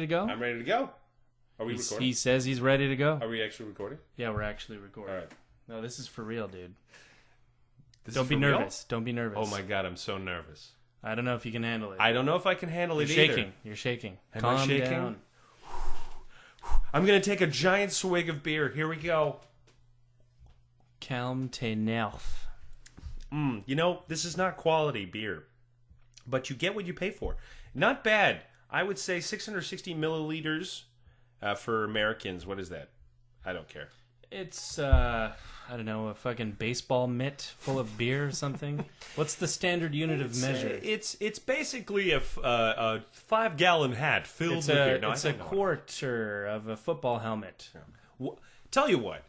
to go? I'm ready to go. Are we recording? He says he's ready to go. Are we actually recording? Yeah, we're actually recording. All right. No, this is for real, dude. This Don't is be for real? nervous. Don't be nervous. Oh my god, I'm so nervous. I don't know if you can handle it. I don't know if I can handle You're it shaking. either. You're shaking. Am Calm I shaking? down. I'm going to take a giant swig of beer. Here we go. Calm tes nerfs. You know, this is not quality beer, but you get what you pay for. Not bad. I would say 660 milliliters for Americans. What is that? I don't care. It's, I don't know, a fucking baseball mitt full of beer or something. What's the standard unit of measure? It's basically a 5-gallon hat filled with beer. No, it's a quarter of a football helmet. Tell you what.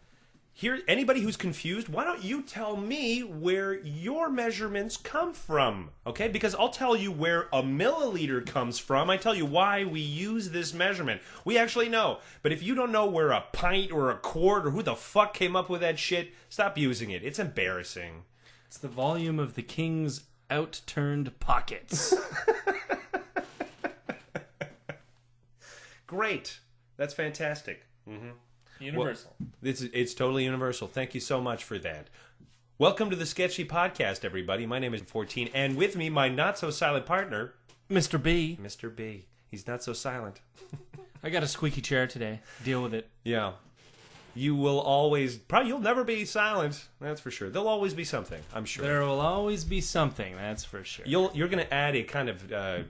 Here, anybody who's confused, why don't you tell me where your measurements come from, okay? Because I'll tell you where a milliliter comes from. I tell you why we use this measurement. We actually know. But if you don't know where a pint or a quart or who the fuck came up with that shit, stop using it. It's embarrassing. It's the volume of the king's outturned pockets. Great. That's fantastic. Mm-hmm. Universal. Well, it's totally universal. Thank you so much for that. Welcome to the Sketchy Podcast, everybody. My name is 14, and with me, my not-so-silent partner, Mr. B. Mr. B. He's not so silent. I got a squeaky chair today. Deal with it. Yeah. You will always... Probably you'll never be silent. That's for sure. There'll always be something, I'm sure. There will always be something, that's for sure. You're going to add a kind of...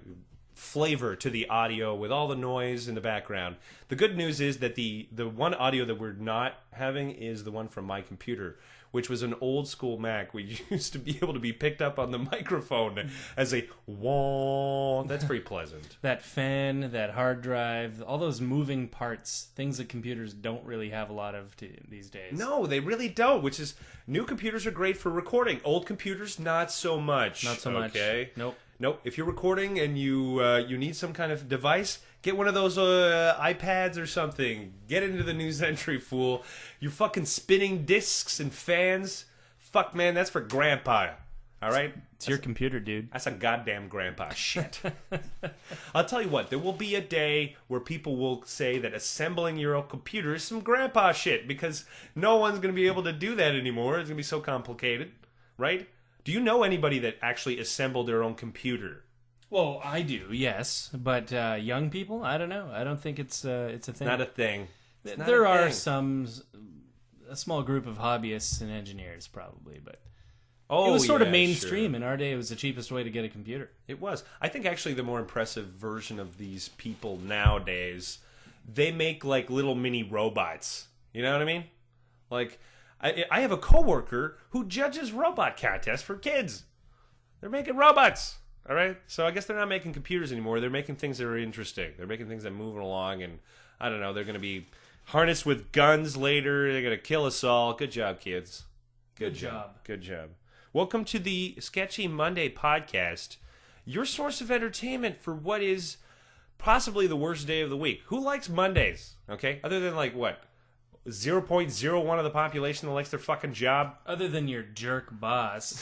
flavor to the audio with all the noise in the background. The good news is that the one audio that we're not having is the one from my computer, which was an old school Mac. We used to be able to be picked up on the microphone as a wah. That's very pleasant. That fan, that hard drive, all those moving parts, things that computers don't really have a lot of these days. No, they really don't, which is, new computers are great for recording. Old computers, not so much. Not so much. Okay? Nope. If you're recording and you need some kind of device, get one of those iPads or something. Get into the new century, fool. You fucking spinning discs and fans. Fuck, man, that's for grandpa. All right? It's your computer, dude. That's a goddamn grandpa shit. I'll tell you what, there will be a day where people will say that assembling your own computer is some grandpa shit because no one's going to be able to do that anymore. It's going to be so complicated, right? Do you know anybody that actually assembled their own computer? Well, I do, yes. But young people, I don't know. I don't think it's a thing. Not a thing. There are a small group of hobbyists and engineers, probably, but it was sort of mainstream. Sure. In our day, it was the cheapest way to get a computer. It was. I think actually the more impressive version of these people nowadays, they make like little mini robots. You know what I mean? Like... I have a coworker who judges robot contests for kids. They're making robots, all right? So I guess they're not making computers anymore. They're making things that are interesting. They're making things that move along, and I don't know. They're going to be harnessed with guns later. They're going to kill us all. Good job, kids. Good job. Good job. Welcome to the Sketchy Monday podcast, your source of entertainment for what is possibly the worst day of the week. Who likes Mondays, okay? Other than, like, what? 0.01 of the population that likes their fucking job. Other than your jerk boss.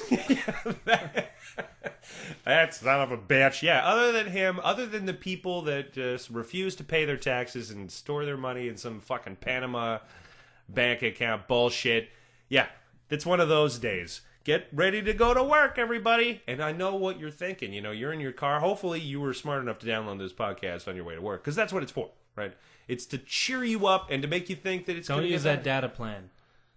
That son of a bitch. Yeah, other than him, other than the people that just refuse to pay their taxes and store their money in some fucking Panama bank account bullshit. Yeah, it's one of those days. Get ready to go to work, everybody. And I know what you're thinking. You know, you're in your car. Hopefully you were smart enough to download this podcast on your way to work, because that's what it's for, right? It's to cheer you up and to make you think that it's going to Don't use that data plan.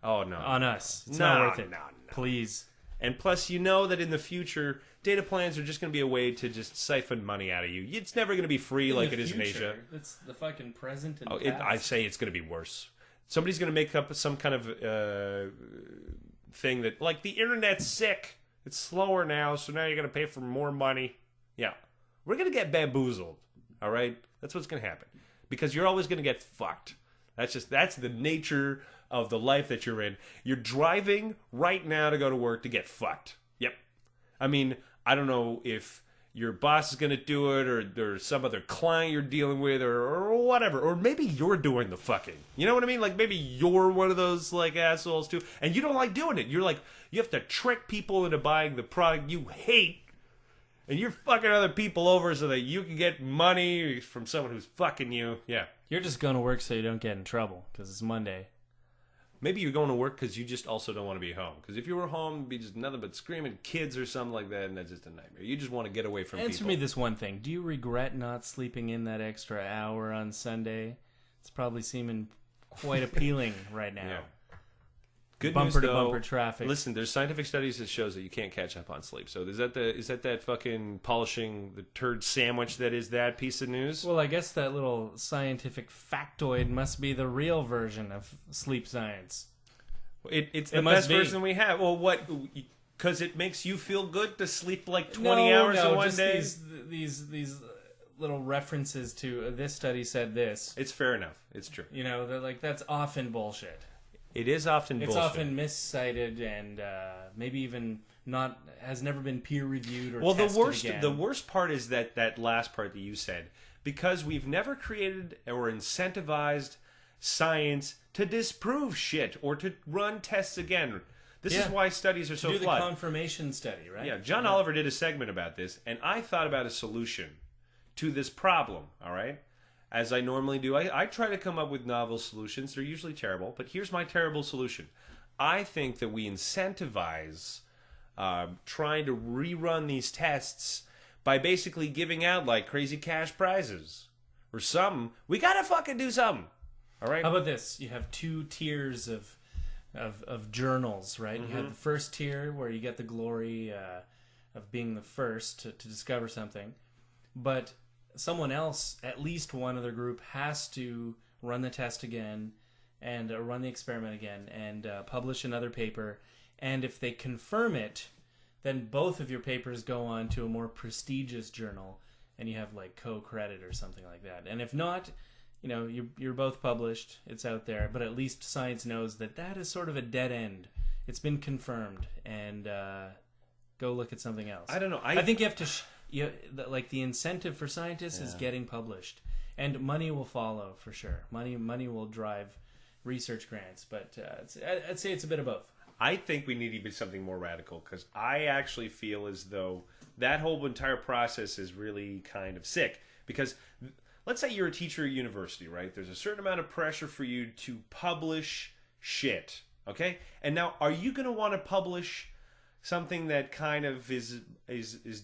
Oh, no. On us. It's not worth it. No. Please. And plus, you know that in the future, data plans are just going to be a way to just siphon money out of you. It's never going to be free like it is in Asia. It's the fucking present and past. I say it's going to be worse. Somebody's going to make up some kind of thing that, like, the internet's sick. It's slower now, so now you're going to pay for more money. Yeah. We're going to get bamboozled, all right? That's what's going to happen. Because you're always going to get fucked. That's the nature of the life that you're in. You're driving right now to go to work to get fucked. Yep. I mean, I don't know if your boss is going to do it or there's some other client you're dealing with or whatever. Or maybe you're doing the fucking. You know what I mean? Like maybe you're one of those like assholes too. And you don't like doing it. You're like, you have to trick people into buying the product you hate and you're fucking other people over so that you can get money from someone who's fucking you. Yeah. You're just going to work so you don't get in trouble because it's Monday. Maybe you're going to work because you just also don't want to be home. Because if you were home, it'd be just nothing but screaming kids or something like that, and that's just a nightmare. You just want to get away from people. Answer me this one thing. Do you regret not sleeping in that extra hour on Sunday? It's probably seeming quite appealing right now. Yeah. Good bumper news, to though, bumper traffic. Listen, there's scientific studies that shows that you can't catch up on sleep. So is that fucking polishing the turd sandwich that is that piece of news? Well, I guess that little scientific factoid must be the real version of sleep science. It's the best version we have. Well, what? Because it makes you feel good to sleep like 20 hours in one day? These little references to this study said this. It's fair enough. It's true. You know, they're like, that's often bullshit. It is often bullshit. It's often miscited and maybe even has never been peer reviewed or tested again. The worst part is that last part that you said, because we've never created or incentivized science to disprove shit or to run tests again. This is why studies are so flawed. Do the confirmation study, right? Yeah, John Oliver did a segment about this, and I thought about a solution to this problem, all right? As I normally do, I try to come up with novel solutions. They're usually terrible, but here's my terrible solution. I think that we incentivize trying to rerun these tests by basically giving out like crazy cash prizes or something. We gotta fucking do something, all right? How about this? You have 2 tiers of journals, right? You have the first tier where you get the glory of being the first to discover something, but someone else, at least one other group, has to run the test again and run the experiment again and publish another paper. And if they confirm it, then both of your papers go on to a more prestigious journal, and you have like co-credit or something like that. And if not, you know, you're both published. It's out there, but at least science knows that is sort of a dead end. It's been confirmed, and go look at something else. I don't know. I think you have to. Like the incentive for scientists is getting published, and money will follow for sure. Money will drive research grants, but I'd say it's a bit of both. I think we need even something more radical, because I actually feel as though that whole entire process is really kind of sick. Because let's say you're a teacher at university, right? There's a certain amount of pressure for you to publish shit, okay? And now, are you going to want to publish something that kind of is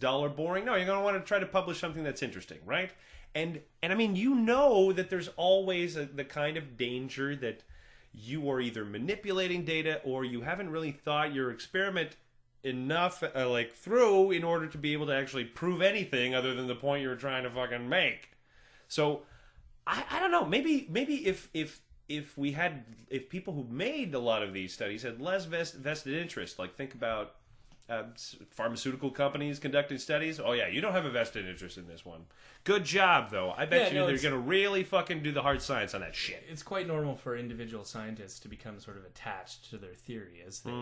dull or boring? No, you're going to want to try to publish something that's interesting, right? And I mean, you know that there's always the kind of danger that you are either manipulating data or you haven't really thought your experiment enough through in order to be able to actually prove anything other than the point you were trying to fucking make. So I don't know. Maybe if people who made a lot of these studies had less vested interest, like think about pharmaceutical companies conducting studies. Oh yeah, you don't have a vested interest in this one. Good job, though. I bet they're going to really fucking do the hard science on that shit. It's quite normal for individual scientists to become sort of attached to their theory as they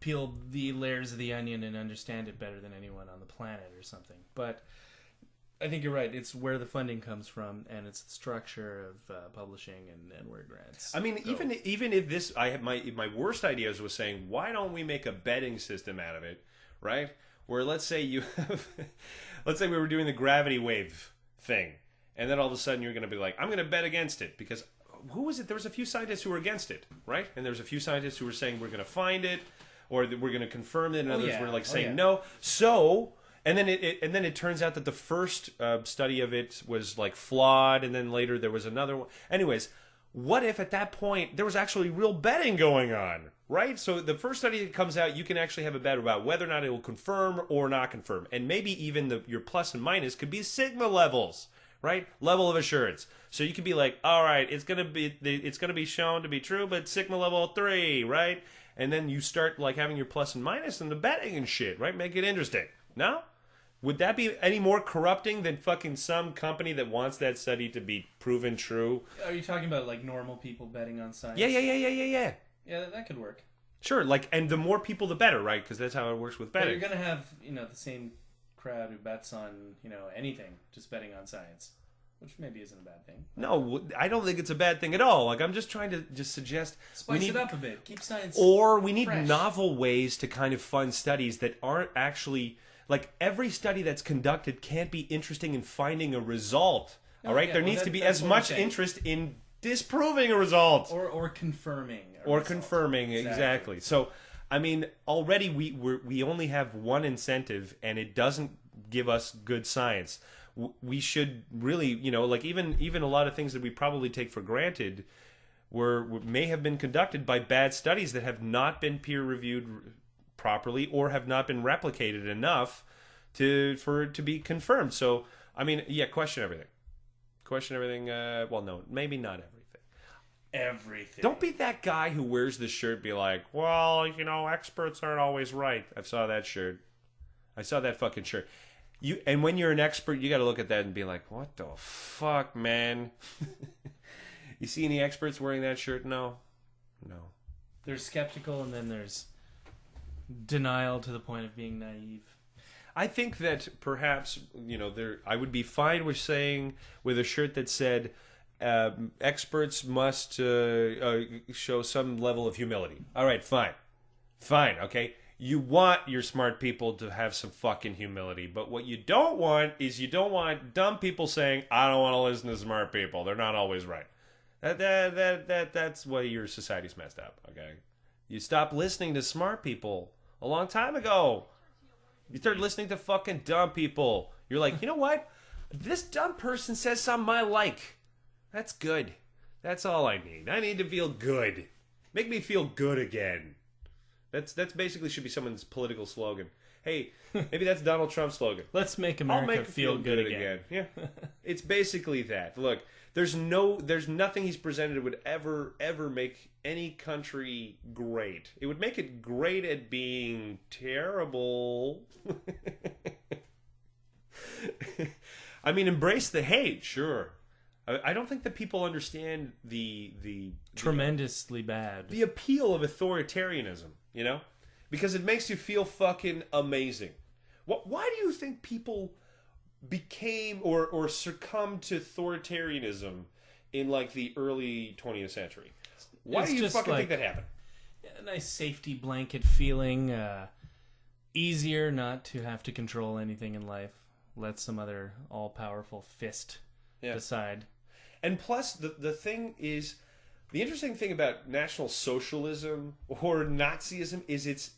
peel the layers of the onion and understand it better than anyone on the planet or something. But I think you're right. It's where the funding comes from, and it's the structure of publishing and where grants. I mean, even if this, I have my worst ideas was saying, why don't we make a betting system out of it, right? Where let's say we were doing the gravity wave thing, and then all of a sudden you're going to be like, I'm going to bet against it, because who was it? There was a few scientists who were against it, right? And there was a few scientists who were saying we're going to find it, or that we're going to confirm it, and others were like saying no. So. And then it turns out that the first study of it was like flawed, and then later there was another one. Anyways, what if at that point there was actually real betting going on, right? So the first study that comes out, you can actually have a bet about whether or not it will confirm or not confirm, and maybe even your plus and minus could be sigma levels, right? Level of assurance. So you could be like, all right, it's gonna be shown to be true, but sigma level 3, right? And then you start like having your plus and minus and the betting and shit, right? Make it interesting. No? Would that be any more corrupting than fucking some company that wants that study to be proven true? Are you talking about like normal people betting on science? Yeah. Yeah, that could work. Sure, and the more people, the better, right? Because that's how it works with betting. But you're going to have, the same crowd who bets on, anything, just betting on science, which maybe isn't a bad thing. No, I don't think it's a bad thing at all. Like, I'm just trying to suggest... Spice it up a bit. Keep science Or we need fresh. novel ways to kind of fund studies that aren't actually... like every study that's conducted can't be interesting in finding a result. All right, yeah, there well, needs to be that's as what I'm much saying. interest in disproving a result or confirming a or result. confirming exactly. So, I mean, already we only have one incentive, and it doesn't give us good science. We should really, you know, like even a lot of things that we probably take for granted may have been conducted by bad studies that have not been peer reviewed properly or have not been replicated enough for it to be confirmed. So, I mean, yeah, question everything. Question everything. Well, no, maybe not everything. Everything. Don't be that guy who wears the shirt. Be like, well, you know, experts aren't always right. I saw that shirt. I saw that fucking shirt. And when you're an expert, you got to look at that and be like, what the fuck, man? You see any experts wearing that shirt? No. There's skeptical, and then there's denial to the point of being naive. I think that perhaps, you know, I would be fine with saying with a shirt that said experts must show some level of humility. All right, fine, okay. You want your smart people to have some fucking humility, but what you don't want is dumb people saying, "I don't want to listen to smart people. They're not always right." That's why your society's messed up. Okay, you stopped listening to smart people a long time ago. You start listening to fucking dumb people. You're like, you know what? This dumb person says something I like. That's good. That's all I need. I need to feel good. Make me feel good again. That's basically should be someone's political slogan. Hey, maybe that's Donald Trump's slogan. Let's make America feel good again. Yeah. It's basically that. Look, there's nothing he's presented would ever make any country great. It would make it great at being terrible. I mean, embrace the hate, sure. I don't think that people understand the tremendously bad. The appeal of authoritarianism, you know? Because it makes you feel fucking amazing. Why do you think people became or succumbed to authoritarianism in like the early 20th century? Why do you fucking think that happened? A nice safety blanket feeling. Easier not to have to control anything in life. Let some other all-powerful fist decide. And plus, the thing is, the interesting thing about National Socialism or Nazism is its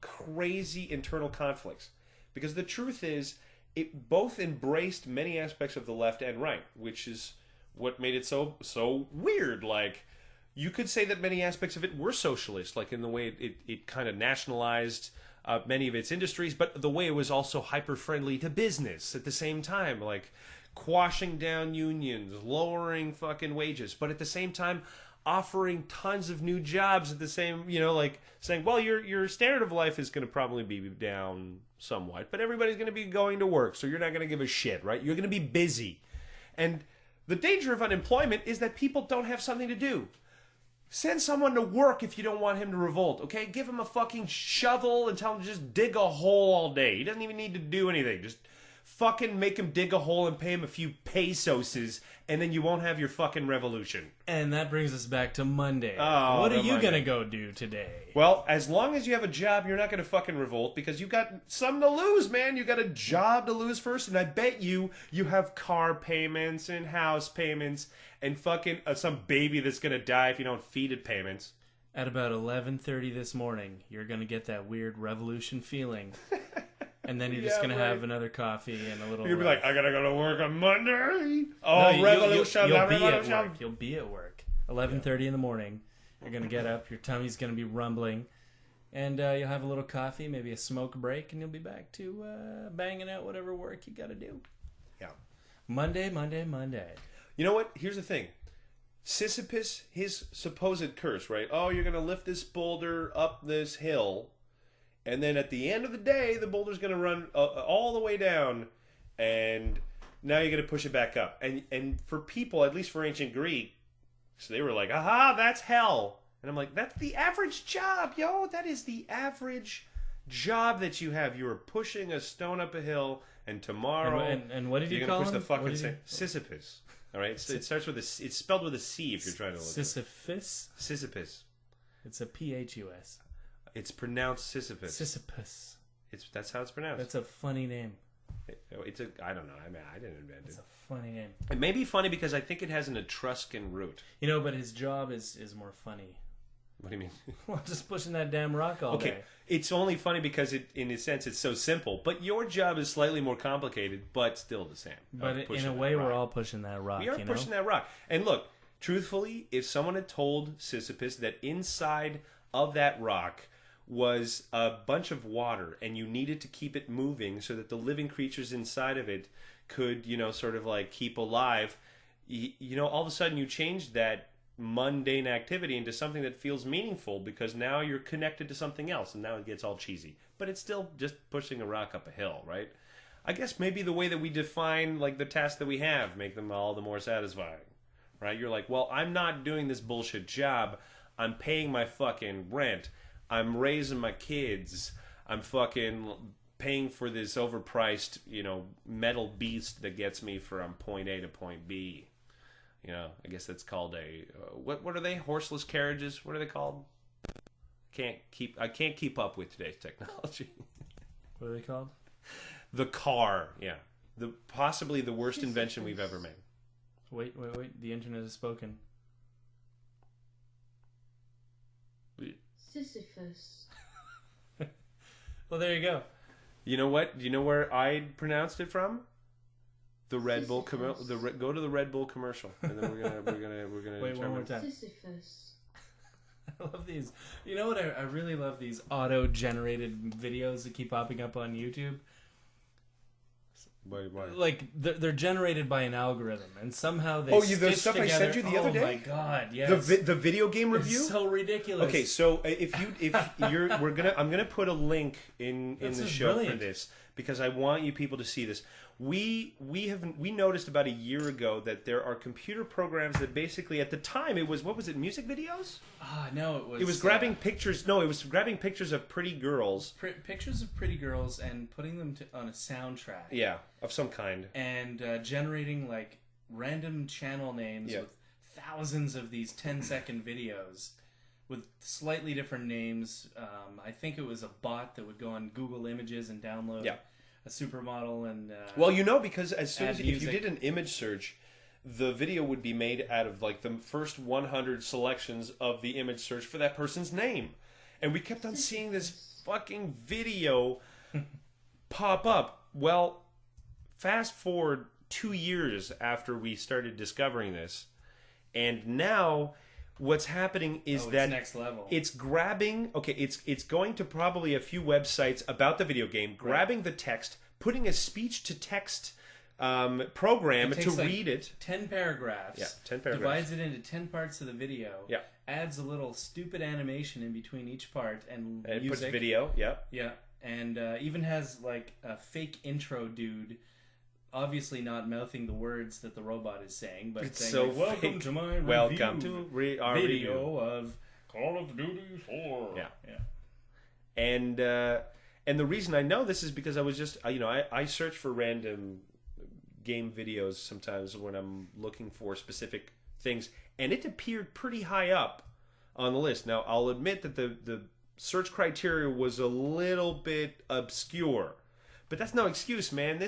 crazy internal conflicts. Because the truth is, it both embraced many aspects of the left and right, which is what made it so weird. Like, you could say that many aspects of it were socialist, like in the way it kind of nationalized many of its industries, but the way it was also hyper-friendly to business at the same time, like quashing down unions, lowering fucking wages, but at the same time offering tons of new jobs at the same, you know, like saying, well, your standard of life is going to probably be down somewhat, but everybody's going to be going to work, so you're not going to give a shit, right? You're going to be busy. And the danger of unemployment is that people don't have something to do. Send someone to work if you don't want him to revolt, okay? Give him a fucking shovel and tell him to just dig a hole all day. He doesn't even need to do anything. Just fucking make him dig a hole and pay him a few pesos, and then you won't have your fucking revolution. And that brings us back to Monday. Oh, what are you going to go do today? Well, as long as you have a job, you're not going to fucking revolt because you got something to lose, man. You got a job to lose first, and I bet you have car payments and house payments and fucking some baby that's going to die if you don't feed it payments. At about 11:30 this morning, you're going to get that weird revolution feeling. And then you're just going to have another coffee and a little... You're going to be like, I got to go to work on Monday. Oh, no, revolution. You'll be at work. 11:30 in the morning. You're going to get up. Your tummy's going to be rumbling. And you'll have a little coffee, maybe a smoke break, and you'll be back to banging out whatever work you got to do. Yeah. Monday. You know what? Here's the thing. Sisyphus, his supposed curse, right? Oh, you're going to lift this boulder up this hill... And then at the end of the day, the boulder's going to run all the way down, and now you're going to push it back up. And for people, at least for ancient Greek, so they were like, aha, that's hell. And I'm like, that's the average job, yo. That is the average job that you have. You are pushing a stone up a hill, and tomorrow and what did you call push him? The fucking Sisyphus. All right, it starts with a. It's spelled with a C if you're trying to look. Sisyphus. Sisyphus. It's a Phus. It's pronounced Sisyphus. Sisyphus. That's how it's pronounced. That's a funny name. I don't know. I mean, I didn't invent it. It's a funny name. It may be funny because I think it has an Etruscan root. But his job is more funny. What do you mean? Well, just pushing that damn rock all day. It's only funny because in a sense it's so simple. But your job is slightly more complicated, but still the same. But in a way, we're all pushing that rock. We are pushing that rock. And look, truthfully, if someone had told Sisyphus that inside of that rock was a bunch of water and you needed to keep it moving so that the living creatures inside of it could, sort of like keep alive, all of a sudden you changed that mundane activity into something that feels meaningful because now you're connected to something else, and now it gets all cheesy. But it's still just pushing a rock up a hill, right? I guess maybe the way that we define like the tasks that we have make them all the more satisfying, right? You're like, well, I'm not doing this bullshit job. I'm paying my fucking rent. I'm raising my kids. I'm fucking paying for this overpriced, metal beast that gets me from point A to point B. I guess that's called a what are they? Horseless carriages? What are they called? I can't keep up with today's technology. What are they called? The car. Yeah, possibly the worst invention we've ever made. Wait! The internet has spoken. Sisyphus. Well, there you go. You know what? Do you know where I pronounced it from? The Red Bull commercial. Go to the Red Bull commercial, and then we're gonna. Wait, one more time. Sisyphus. I love these. You know what? I really love these auto-generated videos that keep popping up on YouTube. Why? Like they're generated by an algorithm, and somehow they. The stuff together. I sent you the other day. Oh my god! Yes. The video game review. It's so ridiculous. Okay, so if you're, I'm gonna put a link in the show for this because I want you people to see this. We noticed about a year ago that there are computer programs that basically at the time it was music videos? No, it was grabbing pictures. No, it was grabbing pictures of pretty girls. Pictures of pretty girls and putting them on a soundtrack. Yeah, of some kind. And generating like random channel names with thousands of these 10-second videos with slightly different names. I think it was a bot that would go on Google Images and download. Yeah. A supermodel and because as soon as if you did an image search, the video would be made out of like the first 100 selections of the image search for that person's name, and we kept on seeing this fucking video pop up. Well, fast forward 2 years after we started discovering this, and now what's happening is that next level. It's grabbing. Okay, it's going to probably a few websites about the video game, grabbing the text, putting a speech to text program to read it. 10 paragraphs. Yeah, 10 paragraphs. Divides it into 10 parts of the video. Yeah. Adds a little stupid animation in between each part and it music. Puts video. Yeah. Yeah, and even has like a fake intro dude. Obviously not mouthing the words that the robot is saying, but it's saying, so like, welcome to my review. Our video of Call of Duty 4. Yeah. And the reason I know this is because I was just, I search for random game videos sometimes when I'm looking for specific things, and it appeared pretty high up on the list. Now, I'll admit that the search criteria was a little bit obscure, but that's no excuse, man.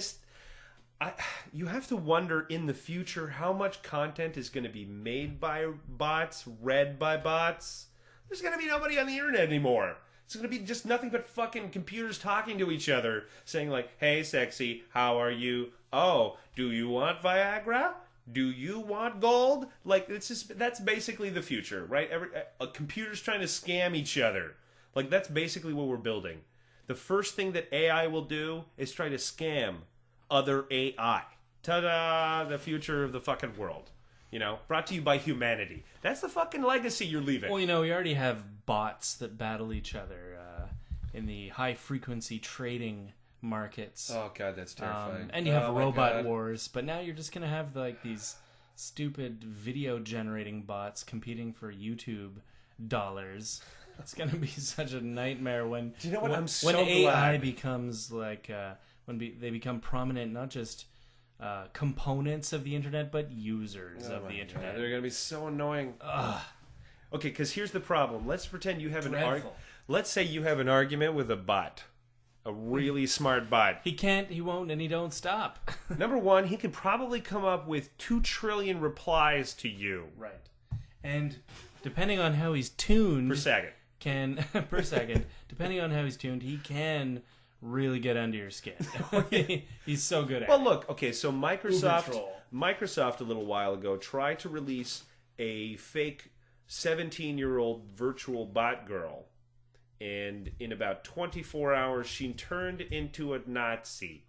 You have to wonder in the future how much content is going to be made by bots, read by bots. There's going to be nobody on the internet anymore. It's going to be just nothing but fucking computers talking to each other, saying like, "Hey, sexy, how are you? Oh, do you want Viagra? Do you want gold?" Like that's basically the future, right? Computers trying to scam each other. Like that's basically what we're building. The first thing that AI will do is try to scam other AI. Ta-da! The future of the fucking world. Brought to you by humanity. That's the fucking legacy you're leaving. Well, we already have bots that battle each other in the high-frequency trading markets. Oh, God, that's terrifying. And you have robot wars, but now you're just going to have like these stupid video-generating bots competing for YouTube dollars. It's going to be such a nightmare when... Do you know what? I'm so when glad. AI becomes like... they become prominent, not just components of the internet, but users of the internet. God, they're going to be so annoying. Ugh. Okay, because here's the problem. Let's pretend you have Let's say you have an argument with a bot. A really smart bot. He can't, he won't, and he don't stop. Number one, he could probably come up with 2 trillion replies to you. Right. And depending on how he's tuned... Per second. Per second. Depending on how he's tuned, he can really get under your skin. He's so good at it. Well, look, okay, so Microsoft a little while ago tried to release a fake 17-year-old virtual bot girl. And in about 24 hours, she turned into a Nazi.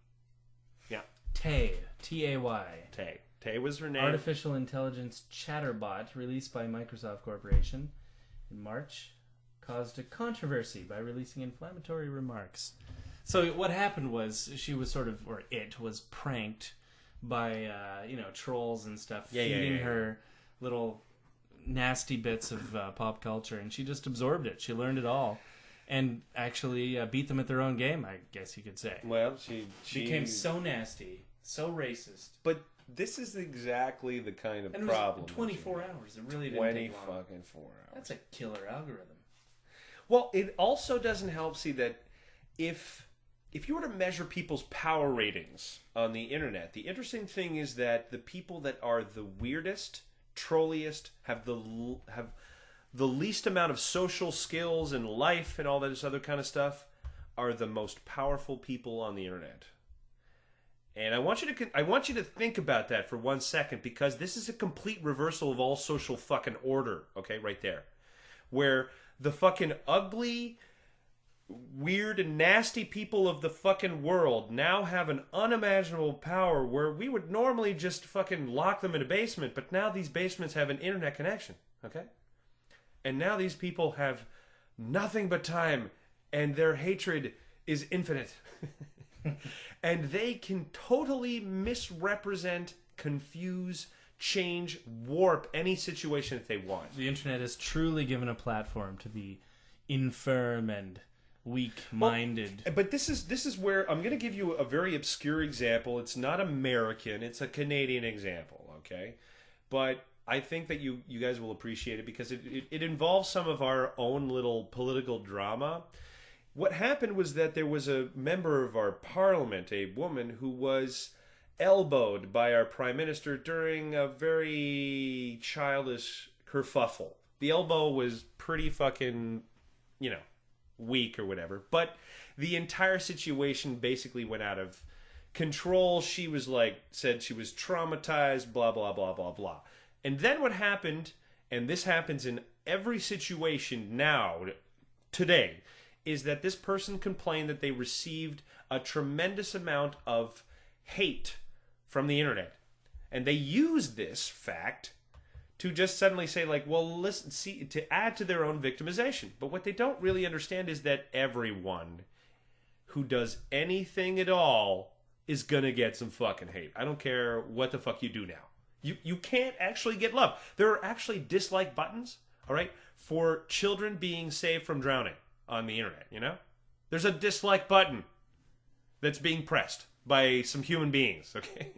Yeah. Tay. T-A-Y. Tay. Tay was her name. Artificial intelligence chatterbot released by Microsoft Corporation in March caused a controversy by releasing inflammatory remarks. So what happened was she was it was pranked by trolls and stuff, feeding her little nasty bits of pop culture, and she just absorbed it. She learned it all. And actually beat them at their own game, I guess you could say. Well, she became so nasty, so racist. But this is exactly the kind of and problem. 24 hours. It really didn't take long. 24 hours. That's a killer algorithm. Well, it also doesn't help see that if you were to measure people's power ratings on the internet, the interesting thing is that the people that are the weirdest, trolliest, have the least amount of social skills and life and all this other kind of stuff are the most powerful people on the internet. And I want you to think about that for 1 second, because this is a complete reversal of all social fucking order, okay, right there. Where the fucking ugly, weird and nasty people of the fucking world now have an unimaginable power where we would normally just fucking lock them in a basement, but now these basements have an internet connection, okay? And now these people have nothing but time, and their hatred is infinite. And they can totally misrepresent, confuse, change, warp any situation that they want. The internet has truly given a platform to the infirm and weak-minded. Well, but this is where I'm going to give you a very obscure example. It's not American. It's a Canadian example, okay? But I think that you guys will appreciate it because it involves some of our own little political drama. What happened was that there was a member of our parliament, a woman, who was elbowed by our prime minister during a very childish kerfuffle. The elbow was pretty fucking, weak or whatever. But the entire situation basically went out of control. She was said she was traumatized, blah, blah, blah, blah, blah. And then what happened, and this happens in every situation now, today, is that this person complained that they received a tremendous amount of hate from the internet. And they used this fact to just suddenly say, listen, see, to add to their own victimization. But what they don't really understand is that everyone who does anything at all is going to get some fucking hate. I don't care what the fuck you do now. You can't actually get love. There are actually dislike buttons, all right, for children being saved from drowning on the internet, There's a dislike button that's being pressed by some human beings, okay?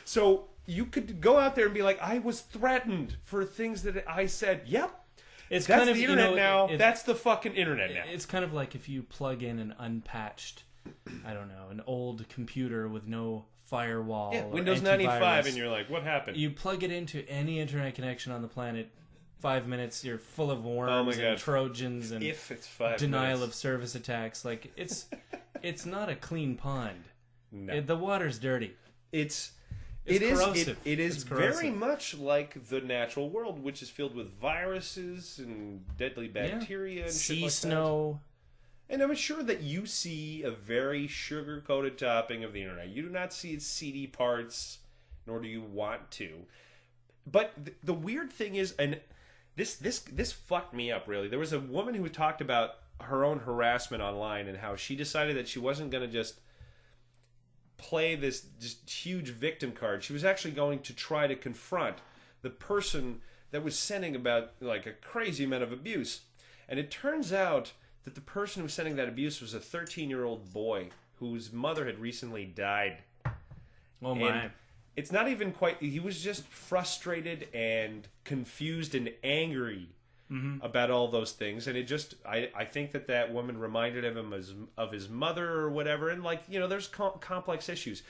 So you could go out there and be like, I was threatened for things that I said. Yep. That's kind of the internet now. That's the fucking internet now. It's kind of like if you plug in an unpatched, an old computer with no firewall. Yeah, Windows 95, and you're like, what happened? You plug it into any internet connection on the planet, 5 minutes, you're full of worms and Trojans and denial of service attacks. It's not a clean pond. No. The water's dirty. It's corrosive. It is very much like the natural world, which is filled with viruses and deadly bacteria and shit like snow. That. And I'm sure that you see a very sugar-coated topping of the internet. You do not see its seedy parts, nor do you want to. But the weird thing is, and this fucked me up, really. There was a woman who talked about her own harassment online and how she decided that she wasn't going to just play this just huge victim card. She was actually going to try to confront the person that was sending about a crazy amount of abuse. And it turns out that the person who was sending that abuse was a 13-year-old boy whose mother had recently died. Oh my. And it's not even quite... He was just frustrated and confused and angry about all those things, and it just I think that woman reminded him of his mother or whatever, and like, you know, there's complex issues.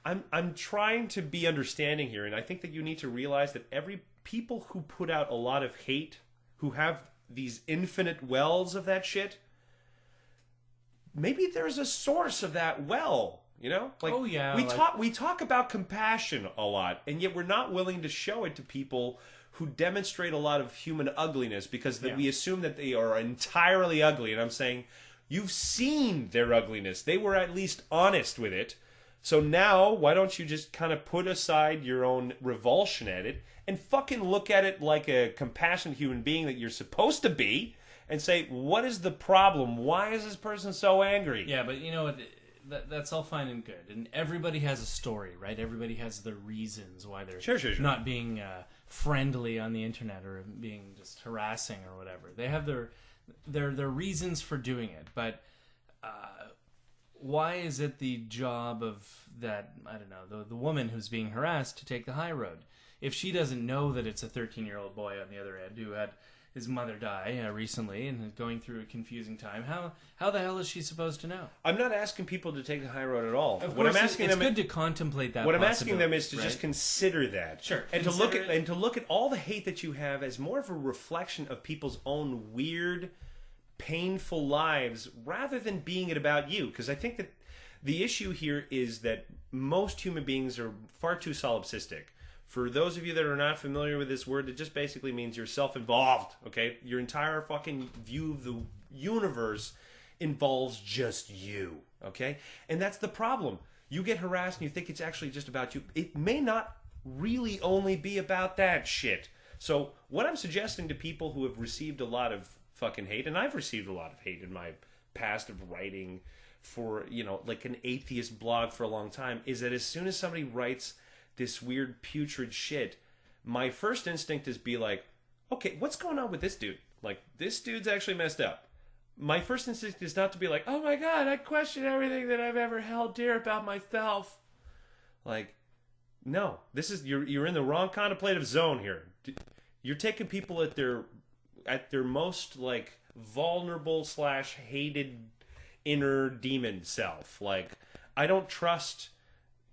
I'm trying to be understanding here, and I think that you need to realize that people who put out a lot of hate, who have these infinite wells of that shit, maybe there's a source of that well. You know, like, oh yeah, we talk about compassion a lot, and yet we're not willing to show it to people who demonstrate a lot of human ugliness, because we assume that they are entirely ugly. And I'm saying, you've seen their ugliness; they were at least honest with it. So now, why don't you just kind of put aside your own revulsion at it and fucking look at it like a compassionate human being that you're supposed to be, and say, what is the problem? Why is this person so angry? Yeah, but you know what? That's all fine and good, and everybody has a story, right? Everybody has their reasons why they're sure. not being friendly on the internet or being just harassing or whatever. They have their reasons for doing it, but why is it the job of that, I don't know, the woman who's being harassed to take the high road? If she doesn't know that it's a 13-year-old boy on the other end who had his mother die recently and is going through a confusing time, how the hell is she supposed to know? I'm not asking people to take the high road at all. Of course, it's good to contemplate that. What I'm asking them is to just consider that, sure, and to look at all the hate that you have as more of a reflection of people's own weird, painful lives, rather than being it about you. Because I think that the issue here is that most human beings are far too solipsistic. For those of you that are not familiar with this word, it just basically means you're self-involved, okay? Your entire fucking view of the universe involves just you, okay? And that's the problem. You get harassed and you think it's actually just about you. It may not really only be about that shit. So what I'm suggesting to people who have received a lot of fucking hate, and I've received a lot of hate in my past of writing for, you know, like an atheist blog for a long time, is that as soon as somebody writes this weird putrid shit, my first instinct is be like, okay, what's going on with this dude? Like, this dude's actually messed up. My first instinct is not to be like, oh my god, I question everything that I've ever held dear about myself. Like, no, this is you're in the wrong contemplative zone here. You're taking people at their most like vulnerable / hated inner demon self. Like, I don't trust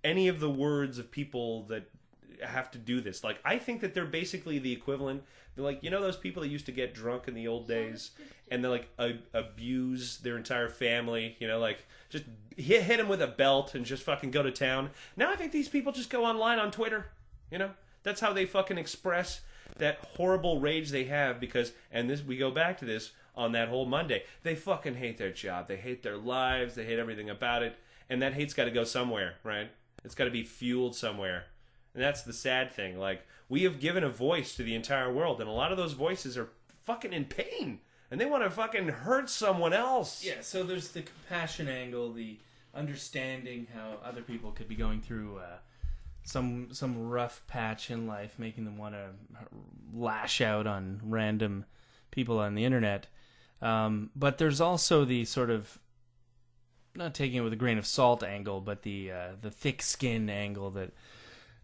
any of the words of people that have to do this. Like, I think that they're basically the equivalent. They're like, you know, those people that used to get drunk in the old days and they like abuse their entire family, you know, like just hit them with a belt and just fucking go to town. Now I think these people just go online on Twitter, you know, that's how they fucking express that horrible rage they have, because, and this, we go back to this on that whole Monday, they fucking hate their job, they hate their lives, they hate everything about it, and that hate's got to go somewhere, right? It's got to be fueled somewhere. And that's the sad thing. Like, we have given a voice to the entire world, and a lot of those voices are fucking in pain, and they want to fucking hurt someone else. Yeah, so there's the compassion angle, the understanding how other people could be going through some rough patch in life, making them want to lash out on random people on the internet. But there's also the sort of, not taking it with a grain of salt angle, but the thick skin angle that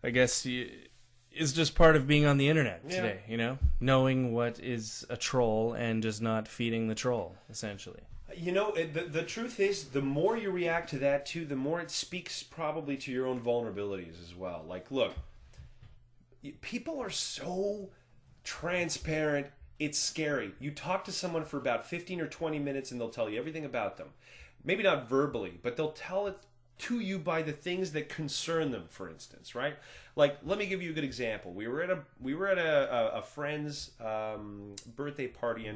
I guess is just part of being on the internet today, you know? Knowing what is a troll and just not feeding the troll, essentially. You know, the truth is, the more you react to that, too, the more it speaks probably to your own vulnerabilities as well. Like, look, people are so transparent, it's scary. You talk to someone for about 15 or 20 minutes and they'll tell you everything about them. Maybe not verbally, but they'll tell it to you by the things that concern them, for instance, right? Like, let me give you a good example. We were at a friend's birthday party,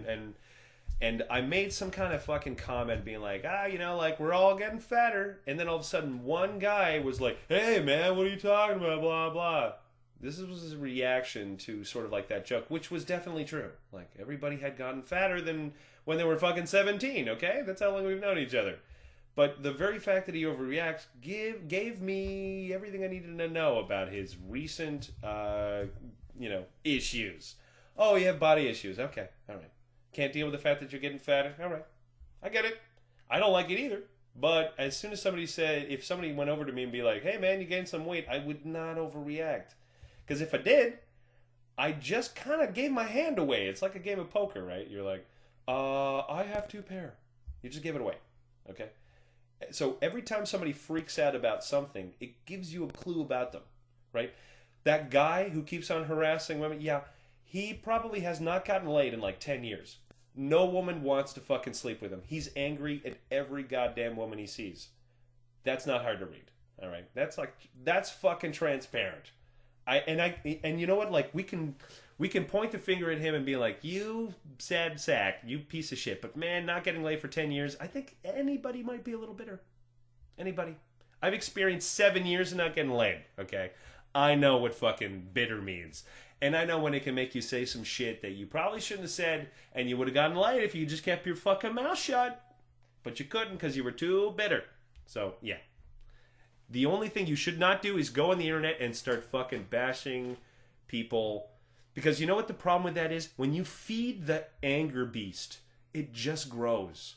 and I made some kind of fucking comment being like, you know, like, we're all getting fatter. And then all of a sudden, one guy was like, hey, man, what are you talking about, blah, blah. This was his reaction to sort of like that joke, which was definitely true. Like, everybody had gotten fatter than when they were fucking 17, okay? That's how long we've known each other. But the very fact that he overreacts gave me everything I needed to know about his recent, issues. Oh, you have body issues. Okay, all right. Can't deal with the fact that you're getting fatter. All right, I get it. I don't like it either. But as soon as if somebody went over to me and be like, hey, man, you gained some weight, I would not overreact. Because if I did, I just kind of gave my hand away. It's like a game of poker, right? You're like, I have 2 pair. You just give it away, okay? So every time somebody freaks out about something, it gives you a clue about them, right? That guy who keeps on harassing women, yeah, he probably has not gotten laid in like 10 years. No woman wants to fucking sleep with him. He's angry at every goddamn woman he sees. That's not hard to read, all right? That's fucking transparent. And you know what? Like we can point the finger at him and be like, you sad sack, you piece of shit. But man, not getting laid for 10 years, I think anybody might be a little bitter. Anybody. I've experienced 7 years of not getting laid, okay? I know what fucking bitter means. And I know when it can make you say some shit that you probably shouldn't have said, and you would have gotten laid if you just kept your fucking mouth shut. But you couldn't because you were too bitter. So, yeah. The only thing you should not do is go on the internet and start fucking bashing people. Because you know what the problem with that is? When you feed the anger beast, it just grows.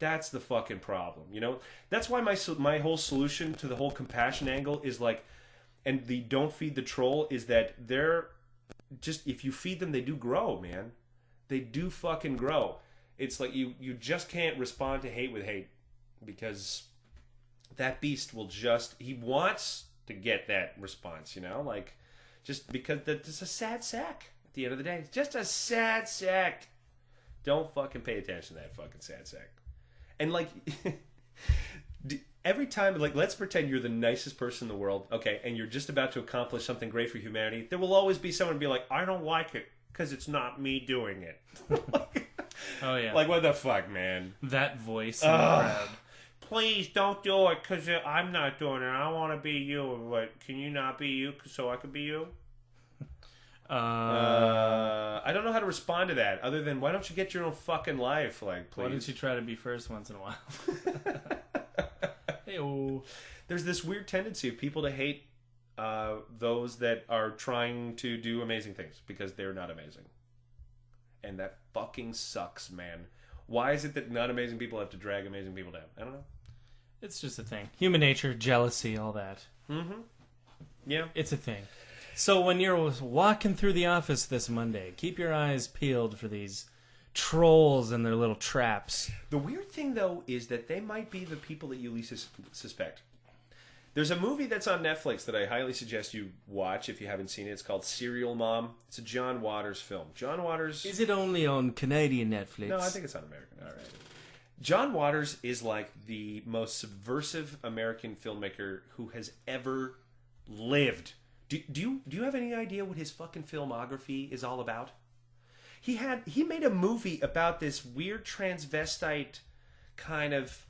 That's the fucking problem, you know? That's why my whole solution to the whole compassion angle is like, and the don't feed the troll is that they're just, if you feed them, they do grow, man. They do fucking grow. It's like you just can't respond to hate with hate because that beast will just, he wants to get that response, you know? Like, just because it's a sad sack at the end of the day. It's just a sad sack. Don't fucking pay attention to that fucking sad sack. And like, every time, like, let's pretend you're the nicest person in the world, okay, and you're just about to accomplish something great for humanity. There will always be someone be like, I don't like it because it's not me doing it. Oh, yeah. Like, what the fuck, man? That voice in the crowd. Please don't do it because I'm not doing it. I want to be you. But can you not be you so I can be you? I don't know how to respond to that other than why don't you get your own fucking life? Like, please. Why don't you try to be first once in a while? Hey-oh. There's this weird tendency of people to hate those that are trying to do amazing things because they're not amazing. And that fucking sucks, man. Why is it that not amazing people have to drag amazing people down? I don't know. It's just a thing. Human nature, jealousy, all that. Mm-hmm. Yeah. It's a thing. So when you're walking through the office this Monday, keep your eyes peeled for these trolls and their little traps. The weird thing, though, is that they might be the people that you least suspect. There's a movie that's on Netflix that I highly suggest you watch if you haven't seen it. It's called Serial Mom. It's a John Waters film. John Waters... Is it only on Canadian Netflix? No, I think it's on American. All right. John Waters is like the most subversive American filmmaker who has ever lived. Do you have any idea what his fucking filmography is all about? He made a movie about this weird transvestite kind of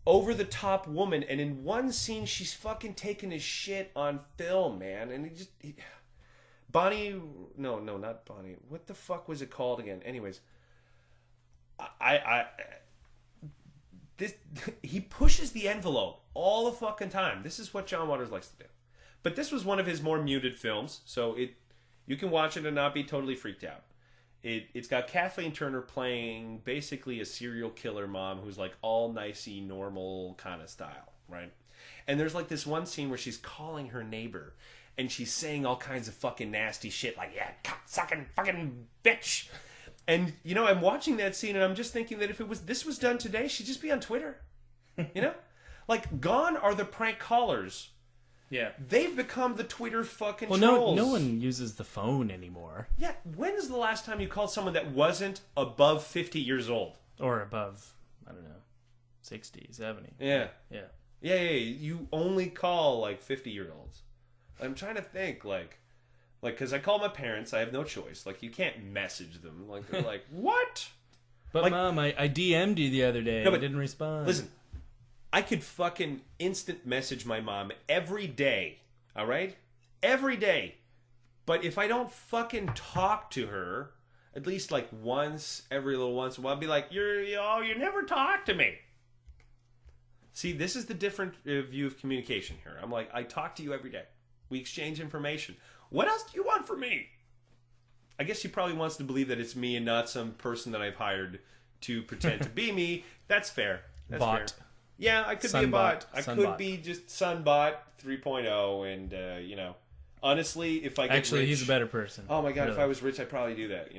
over the top woman, and in one scene she's fucking taking his shit on film, man. And Bonnie, no, not Bonnie. What the fuck was it called again? Anyways, he pushes the envelope all the fucking time. This is what John Waters likes to do. But this was one of his more muted films, so you can watch it and not be totally freaked out. It's got Kathleen Turner playing basically a serial killer mom who's like all nicey, normal kind of style, right? And there's like this one scene where she's calling her neighbor and she's saying all kinds of fucking nasty shit like, yeah, cock-sucking fucking bitch. And, you know, I'm watching that scene and I'm just thinking that if this was done today, she'd just be on Twitter. You know? Like, gone are the prank callers. Yeah. They've become the Twitter fucking trolls. Well, no one uses the phone anymore. Yeah. When is the last time you called someone that wasn't above 50 years old? Or above, I don't know, 60, 70. Yeah. Yeah. Yeah. You only call, like, 50-year-olds. I'm trying to think, like, because I call my parents, I have no choice. Like, you can't message them. Like, they're like, what? But, like, Mom, I DM'd you the other day. No, but didn't respond. Listen. I could fucking instant message my mom every day, all right? Every day. But if I don't fucking talk to her, at least like once, every little once in a while, I'll be like, you never talk to me. See, this is the different view of communication here. I'm like, I talk to you every day. We exchange information. What else do you want from me? I guess she probably wants to believe that it's me and not some person that I've hired to pretend to be me. That's fair. That's Bot. fair. Yeah, I could be a bot. I could be just Sunbot 3.0 and, Honestly, if I get Actually, rich, he's a better person. oh my god, really. if I was rich, I'd probably do that.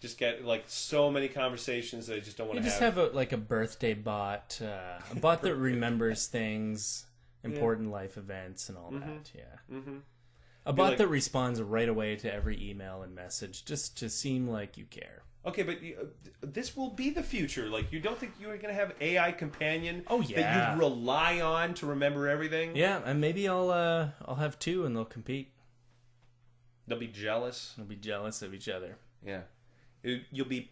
Just get like so many conversations that I just don't want You to just have. have a birthday bot, a bot that remembers things, important life events, and all that. Yeah. Mm-hmm. A bot that responds right away to every email and message, just to seem like you care. Okay, but this will be the future. Like, you don't think you're going to have AI companion that you rely on to remember everything? Yeah, and maybe I'll have two, and they'll compete. They'll be jealous. They'll be jealous of each other. Yeah. You'll be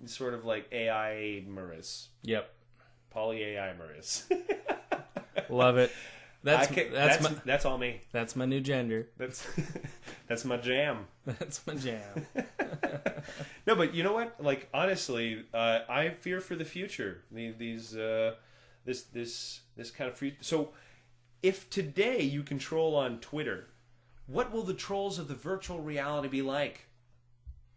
sort of like AI Maris. Yep. Poly AI Maris. Love it. That's all me. That's my new gender. That's my jam. That's my jam. No, but you know what? Like, honestly, I fear for the future. This kind of future. So, if today you can troll on Twitter, what will the trolls of the virtual reality be like?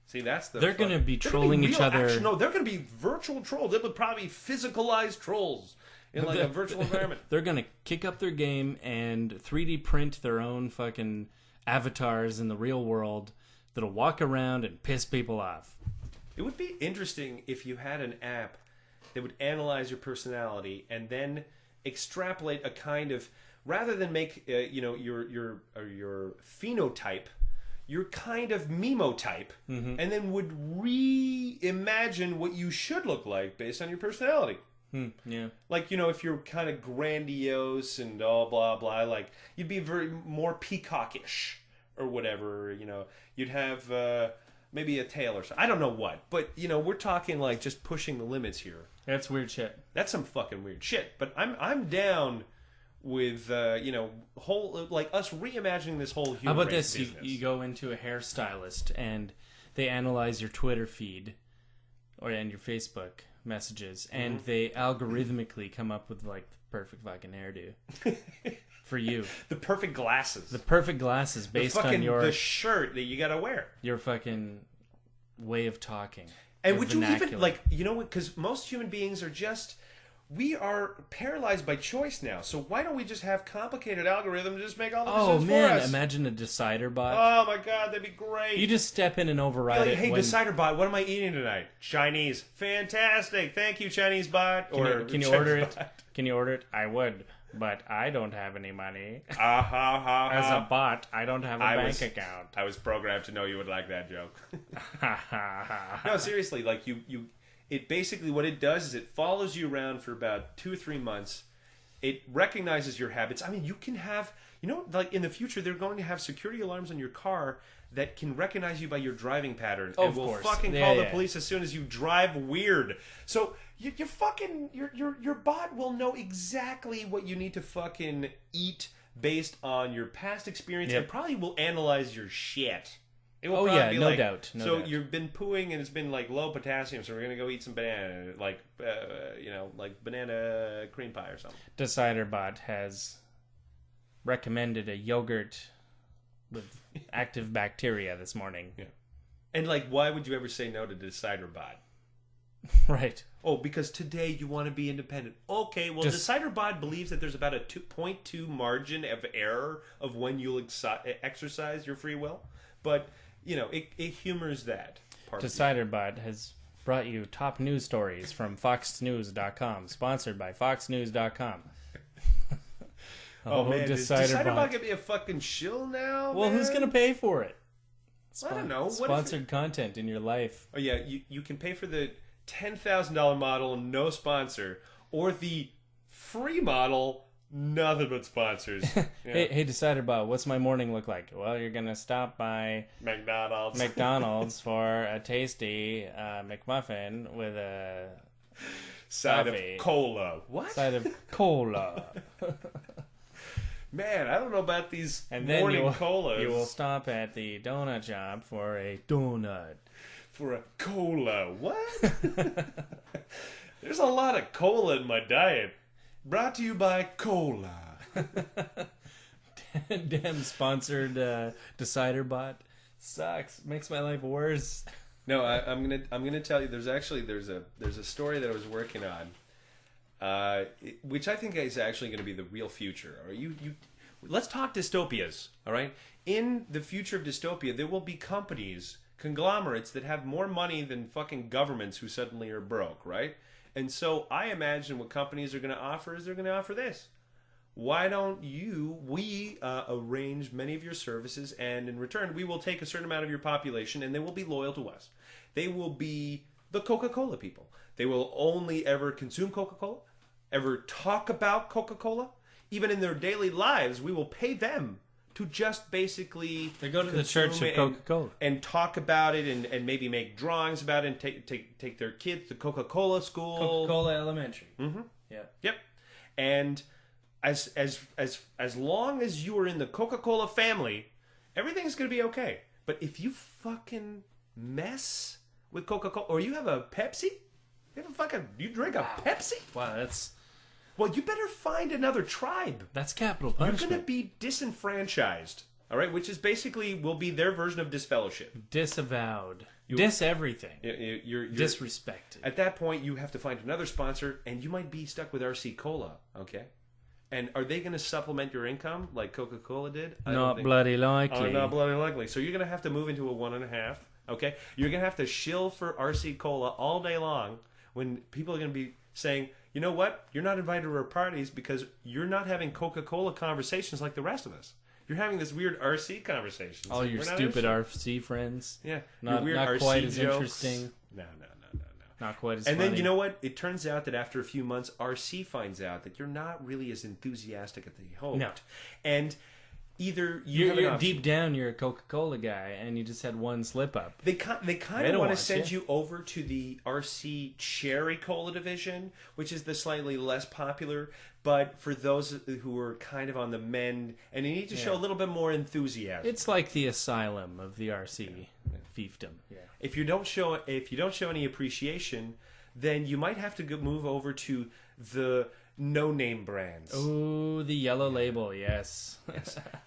See, they're going to be trolling each other. No, they're going to be virtual trolls. They'll probably physicalized trolls in like a virtual environment. They're going to kick up their game and 3D print their own fucking avatars in the real world that'll walk around and piss people off. It would be interesting if you had an app that would analyze your personality and then extrapolate a kind of, rather than make your phenotype your kind of memotype, and then would reimagine what you should look like based on your personality. Yeah. Like, if you're kind of grandiose and all blah blah, like you'd be very more peacockish or whatever. You'd have maybe a tail or something. I don't know what, but we're talking like just pushing the limits here. That's weird shit. That's some fucking weird shit. But I'm down with whole like us reimagining this whole human How about race this? business. You go into a hairstylist and they analyze your Twitter feed and your Facebook messages, and they algorithmically come up with like the perfect fucking hairdo for you. The perfect glasses. The perfect glasses based on the shirt that you gotta wear. Your fucking way of talking. And would you even like because most human beings are just. We are paralyzed by choice now, so why don't we just have complicated algorithms just make all the decisions for us? Imagine a decider bot. Oh my god, that'd be great. You just step in and override it. Hey, decider bot, what am I eating tonight? Chinese. Fantastic. Thank you, Chinese bot. Can you order it? Can you order it? I would, but I don't have any money. As a bot, I don't have a bank account. I was programmed to know you would like that joke. No, seriously, like you it basically, what it does is it follows you around for about 2 or 3 months. It recognizes your habits. I mean, you can have, like in the future, they're going to have security alarms on your car that can recognize you by your driving pattern. Oh, and will fucking call the police as soon as you drive weird. So your bot will know exactly what you need to fucking eat based on your past experience, and probably will analyze your shit. Oh yeah, no doubt. So you've been pooing and it's been like low potassium, so we're gonna go eat some banana, like banana cream pie or something. DeciderBot has recommended a yogurt with active bacteria this morning. Yeah. And like, why would you ever say no to DeciderBot? Right. Oh, because today you want to be independent. Okay, well, DeciderBot believes that there's about a 2.2 margin of error of when you'll exercise your free will, but. It humors that part. DeciderBot has brought you top news stories from foxnews.com, sponsored by foxnews.com. Oh man, DeciderBot gonna be a fucking shill now? Well, who's gonna pay for it? I don't know. Sponsored content in your life. Oh yeah, you can pay for the $10,000 model, no sponsor, or the free model. Nothing but sponsors. Yeah. Hey, DeciderBot, what's my morning look like? Well, you're going to stop by McDonald's for a tasty McMuffin with a side of cola. What? Side of cola. Man, I don't know about these and morning colas. You will stop at the donut shop for a donut. For a cola. What? There's a lot of cola in my diet. Brought to you by Cola. Damn sponsored DeciderBot sucks. Makes my life worse. No, I'm gonna tell you. There's a story that I was working on, which I think is actually going to be the real future. let's talk dystopias, all right? In the future of dystopia, there will be companies, conglomerates that have more money than fucking governments who suddenly are broke, right? And so I imagine what companies are going to offer is they're going to offer this. Why don't we arrange many of your services, and in return, we will take a certain amount of your population, and they will be loyal to us. They will be the Coca-Cola people. They will only ever consume Coca-Cola, ever talk about Coca-Cola. Even in their daily lives, we will pay them to just basically They go to the church of Coca-Cola and talk about it, and maybe make drawings about it, and take their kids to Coca-Cola school, Coca-Cola Elementary. Mm-hmm. Yeah. Yep. And as long as you are in the Coca-Cola family, everything's going to be okay. But if you fucking mess with Coca-Cola, or you have a Pepsi, you drink a Pepsi? Wow, that's... Well, you better find another tribe. That's capital punishment. You're going to be disenfranchised, all right? Which is basically will be their version of disfellowship. Disavowed. Dis everything. You're disrespected. At that point, you have to find another sponsor, and you might be stuck with RC Cola, okay? And are they going to supplement your income like Coca-Cola did? Not bloody likely. Not bloody likely. So you're going to have to move into a 1.5, okay? You're going to have to shill for RC Cola all day long when people are going to be saying, you know what? You're not invited to our parties because you're not having Coca-Cola conversations like the rest of us. You're having this weird RC conversations. All your stupid RC friends. Yeah. Not RC quite as jokes. Interesting. No. Not quite as funny. funny. Then you know what? It turns out that after a few months, RC finds out that you're not really as enthusiastic as they hoped. No. And either you're deep down, you're a Coca-Cola guy, and you just had one slip up. They kind of want to send you over to the RC Cherry Cola division, which is the slightly less popular. But for those who are kind of on the mend, and you need to show a little bit more enthusiasm. It's like the asylum of the RC fiefdom. Yeah. If you don't show any appreciation, then you might have to move over to the no-name brands. Oh, the yellow label, yes.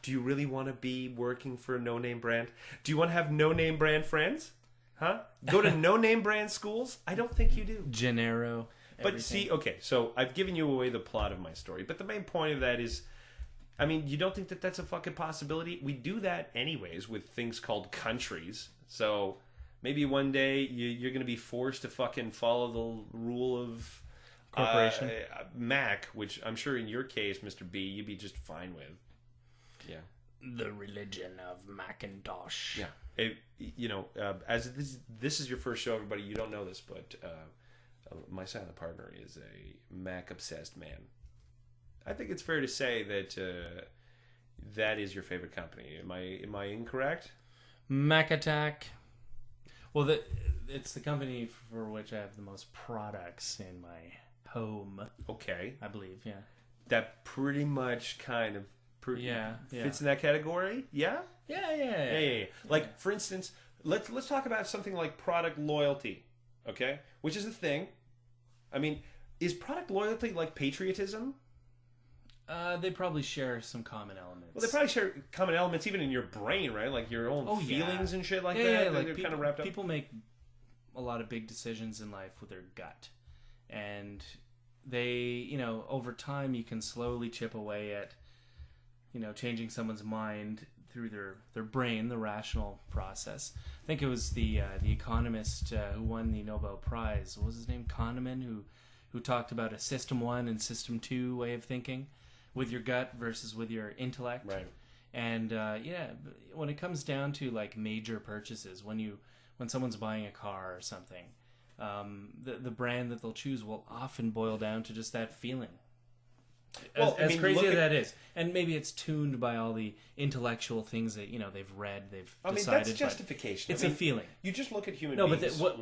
Do you really want to be working for a no-name brand? Do you want to have no-name brand friends? Huh? Go to no-name brand schools? I don't think you do. Gennaro. But see, okay, so I've given you away the plot of my story, but the main point of that is, I mean, you don't think that that's a fucking possibility? We do that anyways with things called countries. So maybe one day you're going to be forced to fucking follow the rule of corporation. Mac, which I'm sure in your case, Mr. B, you'd be just fine with. Yeah. The religion of Macintosh. Yeah. As this is your first show, everybody, you don't know this, but my silent partner is a Mac-obsessed man. I think it's fair to say that that is your favorite company. Am I incorrect? Mac Attack. Well, it's the company for which I have the most products in my home. Okay. I believe, yeah. That pretty much kind of fits in that category? Yeah? Yeah. Like, for instance, let's talk about something like product loyalty, okay? Which is a thing. I mean, is product loyalty like patriotism? They probably share some common elements. Well, they probably share common elements even in your brain, right? Like your own feelings and shit like that. Yeah, like they're kind of wrapped up. People make a lot of big decisions in life with their gut. And they, over time you can slowly chip away at, changing someone's mind through their brain, the rational process. I think it was the economist who won the Nobel Prize. What was his name? Kahneman, who talked about a System 1 and System 2 way of thinking with your gut versus with your intellect. Right. And when it comes down to like major purchases, when someone's buying a car or something, the brand that they'll choose will often boil down to just that feeling. As crazy as that is, and maybe it's tuned by all the intellectual things that they've read, they've decided. That's justification. It's a feeling. You just look at human beings. But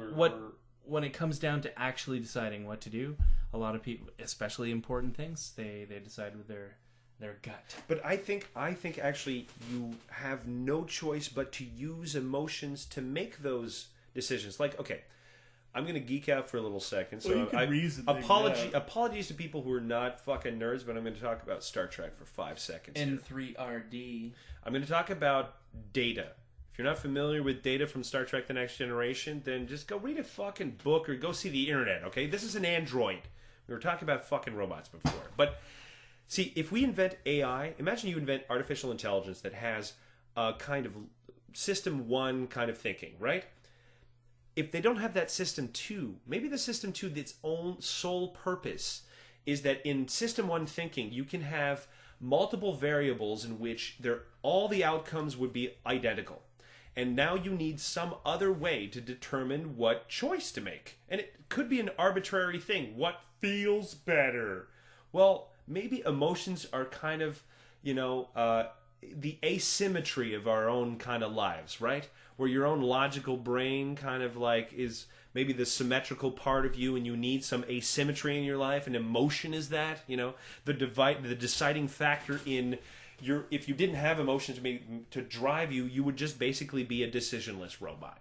when it comes down to actually deciding what to do, a lot of people, especially important things, they decide with their gut. But I think actually you have no choice but to use emotions to make those decisions. Like, okay, I'm going to geek out for a little second. So apologies to people who are not fucking nerds, but I'm going to talk about Star Trek for 5 seconds. N3RD. I'm going to talk about Data. If you're not familiar with Data from Star Trek The Next Generation, then just go read a fucking book or go see the internet, okay? This is an android. We were talking about fucking robots before. But See, if we invent AI, imagine you invent artificial intelligence that has a kind of system 1 kind of thinking, right? If they don't have that system 2, maybe the system 2, its own sole purpose is that in system 1 thinking, you can have multiple variables in which all the outcomes would be identical. And now you need some other way to determine what choice to make. And it could be an arbitrary thing. What feels better? Well, maybe emotions are kind of, the asymmetry of our own kind of lives, right? Where your own logical brain kind of like is maybe the symmetrical part of you, and you need some asymmetry in your life, and emotion is that, the deciding factor in if you didn't have emotions to drive you, you would just basically be a decisionless robot.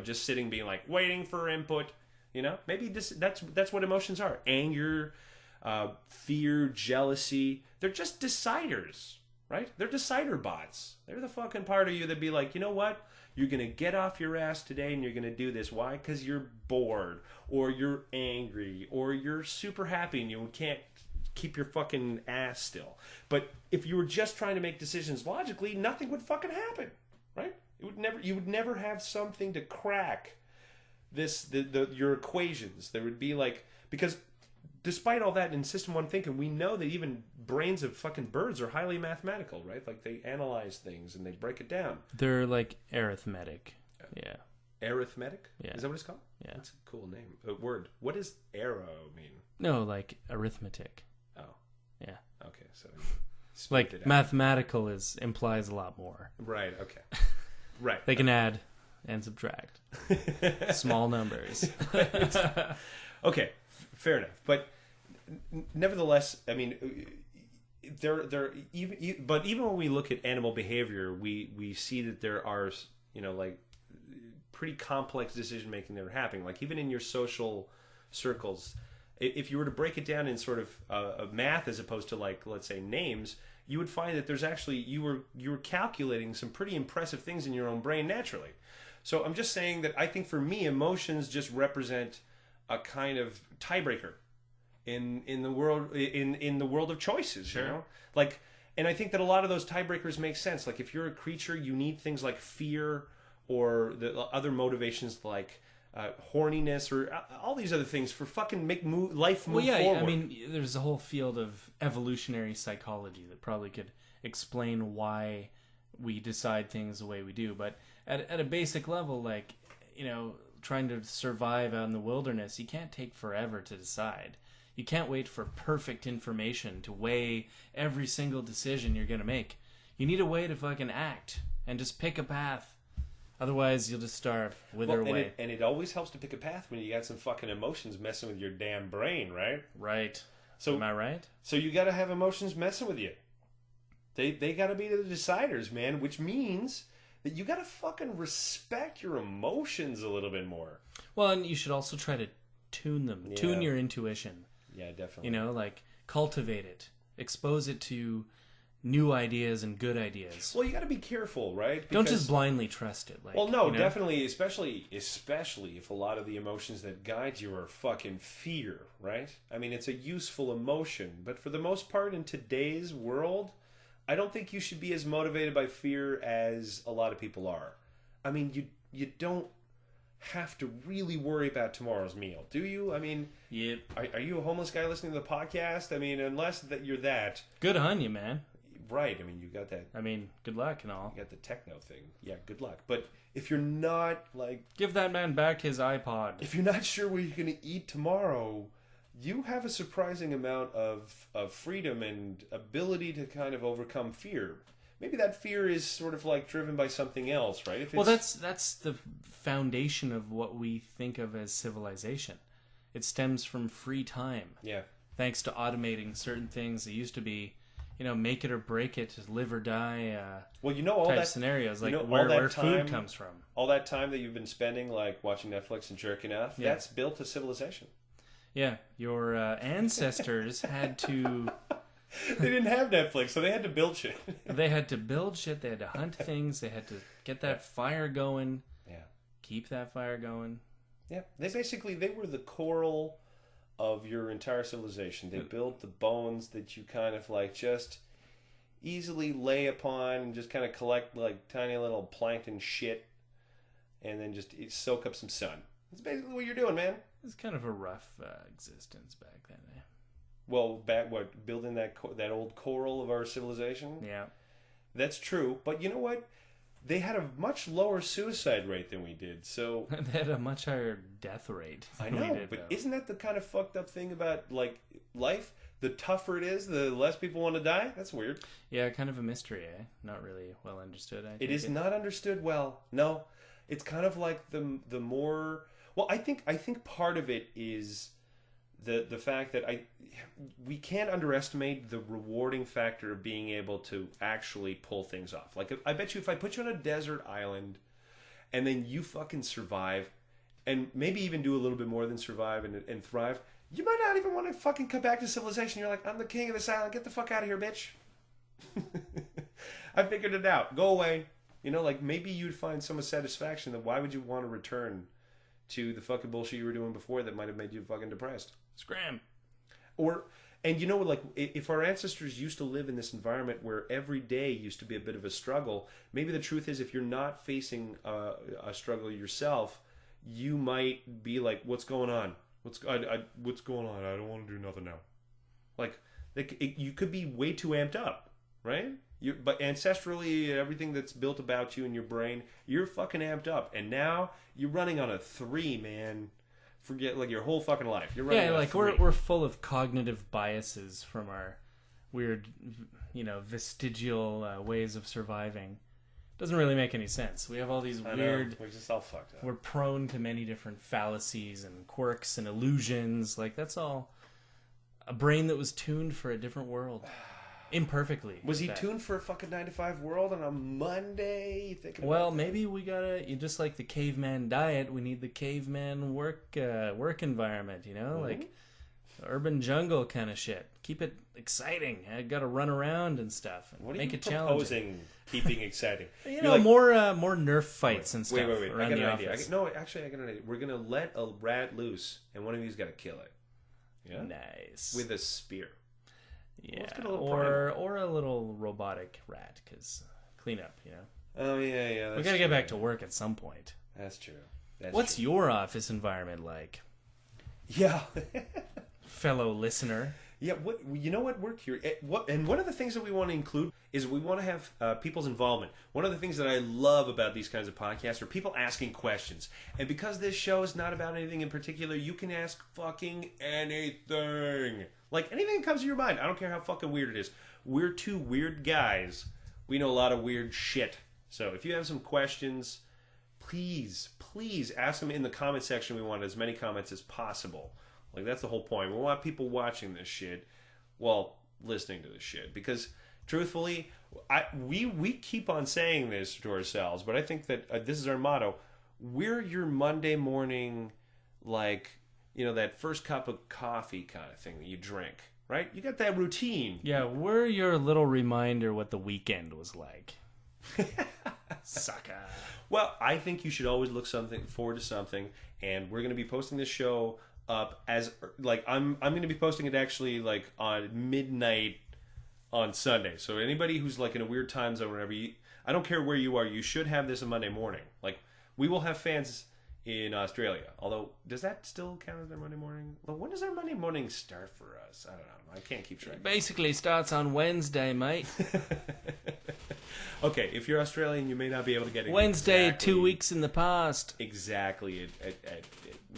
Just sitting being like waiting for input, maybe that's what emotions are. Anger, fear, jealousy, they're just deciders. Right? They're decider bots. They're the fucking part of you that'd be like, you know what? You're going to get off your ass today and you're going to do this. Why? Because you're bored, or you're angry, or you're super happy and you can't keep your fucking ass still. But if you were just trying to make decisions logically, nothing would fucking happen. Right? You would never have something to crack your equations. There would be like, because despite all that in System 1 thinking, we know that even brains of fucking birds are highly mathematical, right? Like they analyze things and they break it down. They're like arithmetic. Yeah. Arithmetic? Yeah. Is that what it's called? Yeah. That's a cool name. A word. What does arrow mean? No, like arithmetic. Oh. Yeah. Okay, so like mathematical implies a lot more. Right, okay. Right. They can add and subtract. Small numbers. Okay. Fair enough, but nevertheless, I mean, but even when we look at animal behavior, we see that there are, like pretty complex decision making that are happening. Like even in your social circles, if you were to break it down in sort of math as opposed to like, let's say, names, you would find that there's actually you were calculating some pretty impressive things in your own brain naturally. So I'm just saying that I think for me, emotions just represent a kind of tiebreaker in the world of choices. Sure. Like, and I think that a lot of those tiebreakers make sense. Like if you're a creature, you need things like fear or the other motivations like horniness or all these other things for fucking life move forward. I mean, there's a whole field of evolutionary psychology that probably could explain why we decide things the way we do. But at a basic level, like, trying to survive out in the wilderness, you can't take forever to decide. You can't wait for perfect information to weigh every single decision you're going to make. You need a way to fucking act and just pick a path. Otherwise, you'll just starve, wither away. And it always helps to pick a path when you got some fucking emotions messing with your damn brain, right? Right. So, am I right? So you got to have emotions messing with you. They got to be the deciders, man, which means that you gotta fucking respect your emotions a little bit more. Well, and you should also try to tune them. Yeah. Tune your intuition. Yeah, definitely. Like cultivate it. Expose it to new ideas and good ideas. Well, you gotta be careful, right? Because, don't just blindly trust it. Like, well, no, definitely, especially if a lot of the emotions that guide you are fucking fear, right? I mean, it's a useful emotion, but for the most part in today's world, I don't think you should be as motivated by fear as a lot of people are. I mean, you don't have to really worry about tomorrow's meal, do you? I mean, yep. Are you a homeless guy listening to the podcast? I mean, unless that you're that. Good on you, man. Right. I mean, you got that. I mean, good luck and all. You got the techno thing. Yeah, good luck. But if you're not like... give that man back his iPod. If you're not sure what you're going to eat tomorrow, you have a surprising amount of freedom and ability to kind of overcome fear. Maybe that fear is sort of like driven by something else, right? If it's... well, that's the foundation of what we think of as civilization. It stems from free time. Yeah. Thanks to automating certain things that used to be, make it or break it, live or die. Well, all type that scenarios, like where food comes from. All that time that you've been spending, like watching Netflix and jerking off, that's built a civilization. Yeah, your ancestors had to... They didn't have Netflix, so they had to build shit. They had to build shit. They had to hunt things. They had to get that fire going. Yeah. Keep that fire going. Yeah. They were the coral of your entire civilization. They built the bones that you kind of like just easily lay upon and just kind of collect like tiny little plankton shit and then just soak up some sun. That's basically what you're doing, man. It's kind of a rough existence back then. Eh? Well, building that old coral of our civilization? Yeah. That's true. But you know what? They had a much lower suicide rate than we did, so... They had a much higher death rate I than know, we did, but though. isn't that the kind of fucked up thing about, like, life? The tougher it is, the less people want to die? That's weird. Yeah, kind of a mystery, eh? Not really well understood, I think. It is not understood well. No. It's kind of like the more... Well, I think part of it is the fact that we can't underestimate the rewarding factor of being able to actually pull things off. Like, I bet you if I put you on a desert island and then you fucking survive and maybe even do a little bit more than survive and thrive, you might not even want to fucking come back to civilization. You're like, I'm the king of this island. Get the fuck out of here, bitch. I figured it out. Go away. You know, like maybe you'd find some satisfaction that why would you want to return to the fucking bullshit you were doing before that might have made you fucking depressed. Scram. And you know, like, if our ancestors used to live in this environment where every day used to be a bit of a struggle, maybe the truth is if you're not facing a struggle yourself, you might be like, what's going on? What's going on? I don't want to do nothing now. Like you could be way too amped up, right? But ancestrally, everything that's built about you in your brain, you're fucking amped up. And now you're running on a 3, man. Forget like your whole fucking life. You're running on a 3. we're full of cognitive biases from our weird, vestigial ways of surviving. Doesn't really make any sense. We have all these weird... We're just all fucked up. We're prone to many different fallacies and quirks and illusions. Like, that's all a brain that was tuned for a different world. Imperfectly. Was he tuned for a fucking 9-to-5 world on a Monday? Well, maybe we gotta... Just like the caveman diet, we need the caveman work environment, Mm-hmm. Like urban jungle kind of shit. Keep it exciting. I gotta run around and stuff. And What are make you it challenging. proposing keeping exciting? More Nerf fights and stuff. Wait. I got an idea. Office. I got an idea. We're going to let a rat loose, and one of you's got to kill it. Yeah? Nice. With a spear. Yeah, Let's get a little or a little robotic rat, because clean up, Oh, yeah. We gotta get back to work at some point. That's true. What's your office environment like? Yeah. Fellow listener. Yeah, you know what? We're curious. And one of the things that we want to include is we want to have people's involvement. One of the things that I love about these kinds of podcasts are people asking questions. And because this show is not about anything in particular, you can ask fucking anything. Like anything that comes to your mind. I don't care how fucking weird it is. We're 2 weird guys. We know a lot of weird shit. So if you have some questions, please ask them in the comment section. We want as many comments as possible. Like, that's the whole point. We want people watching this shit, listening to this shit. Because, truthfully, we keep on saying this to ourselves, but I think that this is our motto. We're your Monday morning, that first cup of coffee kind of thing that you drink, right? You got that routine. Yeah, we're your little reminder what the weekend was like. Sucker. Well, I think you should always look forward to something, and we're going to be posting this show up as I'm going to be posting it actually on midnight on Sunday. So anybody who's in a weird time zone or whatever, I don't care where you are, you should have this on Monday morning. We will have fans in Australia. Although, does that still count as their Monday morning? Well, when does our Monday morning start for us? I don't know. I can't keep track. It basically starts on Wednesday, mate. Okay, if you're Australian, you may not be able to get it Wednesday, exactly, 2 weeks in the past. Exactly at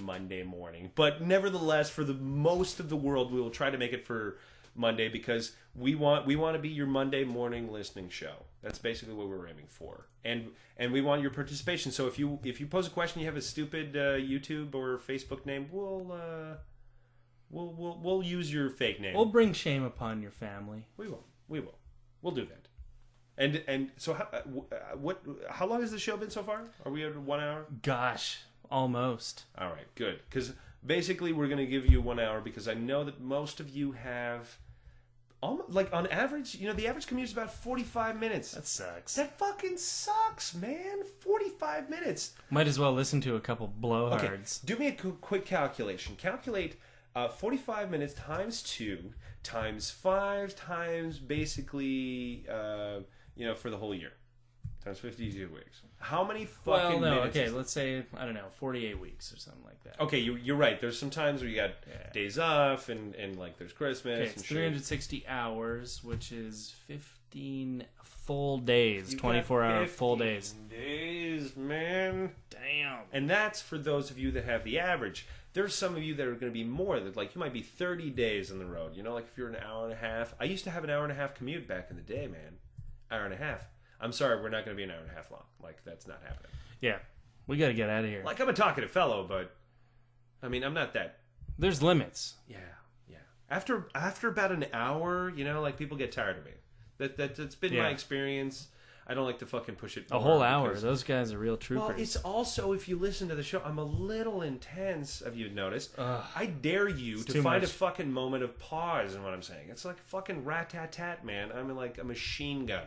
Monday morning. But nevertheless, for the most of the world, we will try to make it for Monday because we want to be your Monday morning listening show. That's basically what we're aiming for, and we want your participation. So if you pose a question, you have a stupid YouTube or Facebook name, we'll use your fake name. We'll bring shame upon your family. We will. We'll do that. And so how long has the show been so far? Are we at 1 hour? Gosh, almost. All right, good. Because basically we're going to give you 1 hour because I know that most of you have, on average, the average commute is about 45 minutes. That sucks. That fucking sucks, man. 45 minutes. Might as well listen to a couple blowhards. Okay, do me a quick calculation. Calculate 45 minutes times 2 times 5 times basically, for the whole year. Times 52 weeks. How many fucking minutes? Okay, let's say, I don't know, 48 weeks or something like that. Okay, you're right. There's some times where you got days off and like there's Christmas. Okay, it's 360 hours, which is 15 full days, 24-hour full days. Days, man. Damn. And that's for those of you that have the average. There's some of you that are going to be more. That like you might be 30 days on the road. Like if you're an hour and a half. I used to have an hour and a half commute back in the day, man. Hour and a half. I'm sorry, we're not going to be an hour and a half long. Like, that's not happening. Yeah. We got to get out of here. Like, I'm a talkative fellow, but, I mean, I'm not that... There's limits. Yeah. After about an hour, like, people get tired of me. That's been my experience. I don't like to fucking push it. A whole hour. Those guys are real troopers. Well, it's also, if you listen to the show, I'm a little intense, have you noticed? I dare you to find a fucking moment of pause in what I'm saying. It's like fucking rat-tat-tat, man. I'm like a machine gun.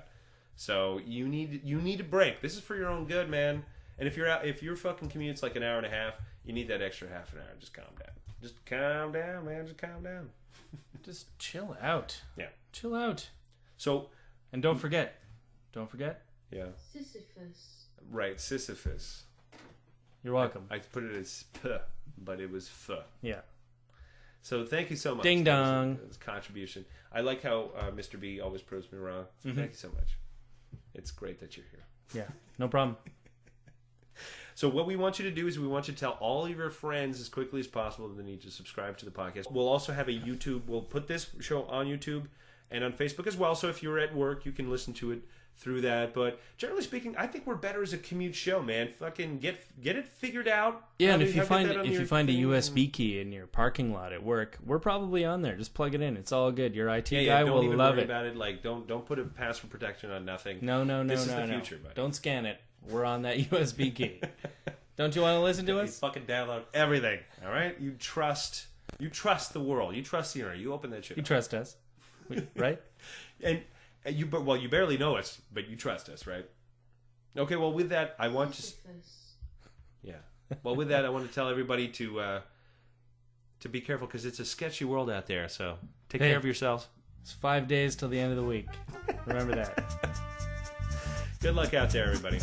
So you need a break. This is for your own good, man. And if your fucking commute's like an hour and a half, you need that extra half an hour. Just calm down. Just calm down, man. Just calm down. Just chill out. Yeah. Chill out. So, and don't forget. Yeah. Sisyphus. Right, Sisyphus. You're welcome. I put it as p, but it was f. Yeah. So thank you so much. Ding dong. That was a contribution. I like how Mr. B always proves me wrong. So thank you so much. It's great that you're here. Yeah, no problem. So what we want you to do is we want you to tell all of your friends as quickly as possible that they need to subscribe to the podcast. We'll also have a YouTube. We'll put this show on YouTube and on Facebook as well. So if you're at work, you can listen to it through that. But generally speaking, I think we're better as a commute show, man. Fucking get it figured out. Yeah, and if you find a USB key in your parking lot at work, we're probably on there. Just plug it in. It's all good. Your IT guy will love it. About it. Like don't put a password protection on nothing. No. This is the future, buddy. Don't scan it. We're on that USB key. Don't you want to listen to us? You fucking download everything. All right. You trust the world. You trust the internet. You open that shit. You up. Trust us, right? And you barely know us, but you trust us, right? Okay, well, with that, I want to... Yeah. Well, with that, I want to tell everybody to be careful, because it's a sketchy world out there, so take care of yourselves. It's 5 days till the end of the week. Remember that. Good luck out there, everybody.